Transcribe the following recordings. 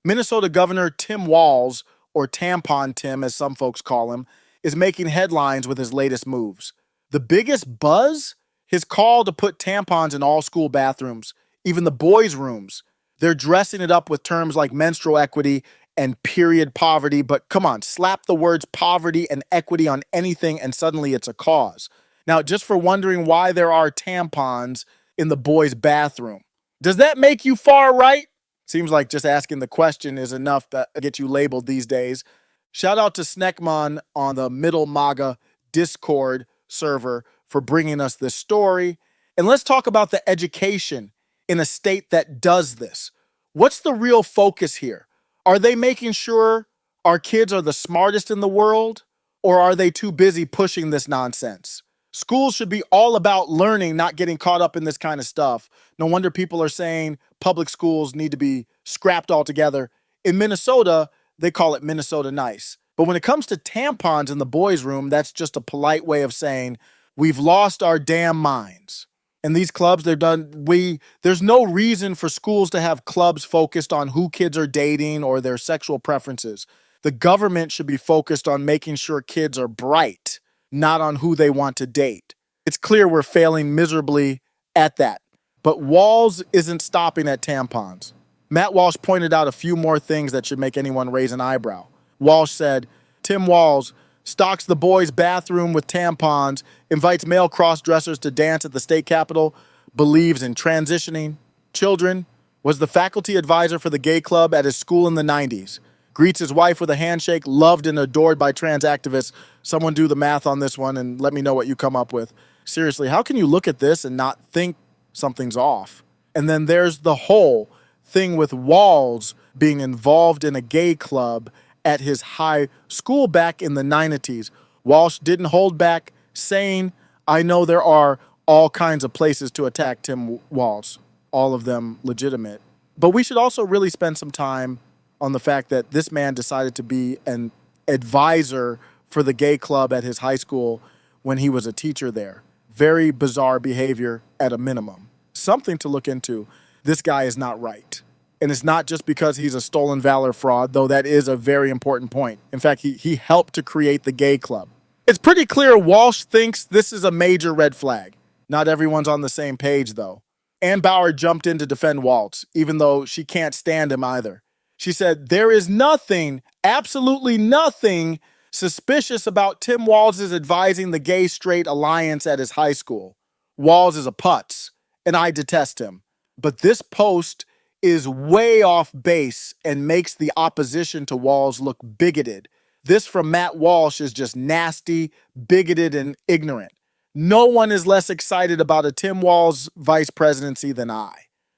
Minnesota Governor Tim Walz, or Tampon Tim as some folks call him, is making headlines with his latest moves. The biggest buzz? His call to put tampons in all school bathrooms, even the boys' rooms. They're dressing it up with terms like menstrual equity and period poverty, but come on, slap the words poverty and equity on anything and suddenly it's a cause. Now, just for wondering why there are tampons in the boys' bathroom, does that make you far right? Seems like just asking the question is enough to get you labeled these days. Shout out to Sneckmon on the Middle MAGA Discord server for bringing us this story. And let's talk about the education in a state that does this. What's the real focus here? Are they making sure our kids are the smartest in the world, or are they too busy pushing this nonsense? Schools should be all about learning, not getting caught up in this kind of stuff. No wonder people are saying public schools need to be scrapped altogether. In Minnesota, they call it Minnesota nice. But when it comes to tampons in the boys' room, that's just a polite way of saying we've lost our damn minds. And these clubs, there's no reason for schools to have clubs focused on who kids are dating or their sexual preferences. The government should be focused on making sure kids are bright, not on who they want to date. It's clear we're failing miserably at that. But Walz isn't stopping at tampons. Matt Walsh pointed out a few more things that should make anyone raise an eyebrow. Walsh said, Tim Walz stocks the boys' bathroom with tampons, invites male cross-dressers to dance at the state capitol, believes in transitioning children, was the faculty advisor for the gay club at his school in the 90s, greets his wife with a handshake, loved and adored by trans activists. Someone do the math on this one and let me know what you come up with. Seriously, how can you look at this and not think something's off? And then there's the whole thing with Walz being involved in a gay club at his high school back in the 90s. Walsh didn't hold back, saying, I know there are all kinds of places to attack Tim Walz, all of them legitimate. But we should also really spend some time on the fact that this man decided to be an advisor for the gay club at his high school when he was a teacher there. Very bizarre behavior at a minimum. Something to look into. This guy is not right. And it's not just because he's a stolen valor fraud, though that is a very important point. In fact, he helped to create the gay club. It's pretty clear Walsh thinks this is a major red flag. Not everyone's on the same page, though. Ann Bauer jumped in to defend Walz, even though she can't stand him either. She said, there is nothing, absolutely nothing suspicious about Tim Walz's advising the gay-straight alliance at his high school. Walz is a putz, and I detest him. But this post is way off base and makes the opposition to Walz look bigoted. This from Matt Walsh is just nasty, bigoted, and ignorant. No one is less excited about a Tim Walz vice presidency than I.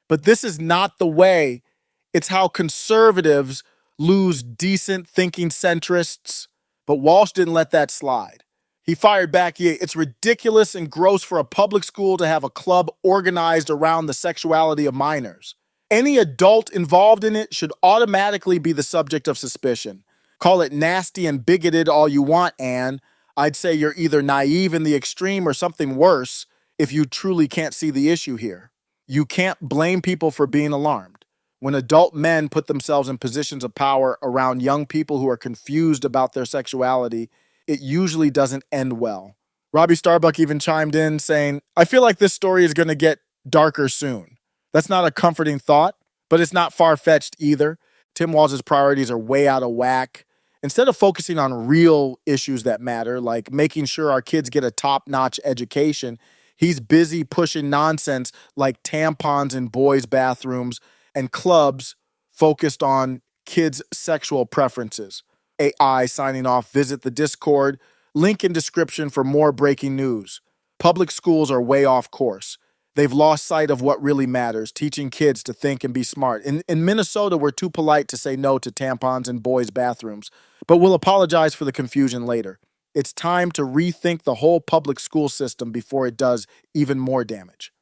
But this is not the way. It's how conservatives lose decent thinking centrists. But Walsh didn't let that slide. He fired back, it's ridiculous and gross for a public school to have a club organized around the sexuality of minors. Any adult involved in it should automatically be the subject of suspicion. Call it nasty and bigoted all you want, Anne. I'd say you're either naive in the extreme or something worse if you truly can't see the issue here. You can't blame people for being alarmed. When adult men put themselves in positions of power around young people who are confused about their sexuality, it usually doesn't end well. Robbie Starbuck even chimed in saying, I feel like this story is going to get darker soon. That's not a comforting thought, but it's not far-fetched either. Tim Walz's priorities are way out of whack. Instead of focusing on real issues that matter, like making sure our kids get a top-notch education, he's busy pushing nonsense like tampons in boys' bathrooms and clubs focused on kids' sexual preferences. AI signing off. Visit the Discord. Link in description for more breaking news. Public schools are way off course. They've lost sight of what really matters, teaching kids to think and be smart. In Minnesota, we're too polite to say no to tampons in boys' bathrooms, but we'll apologize for the confusion later. It's time to rethink the whole public school system before it does even more damage.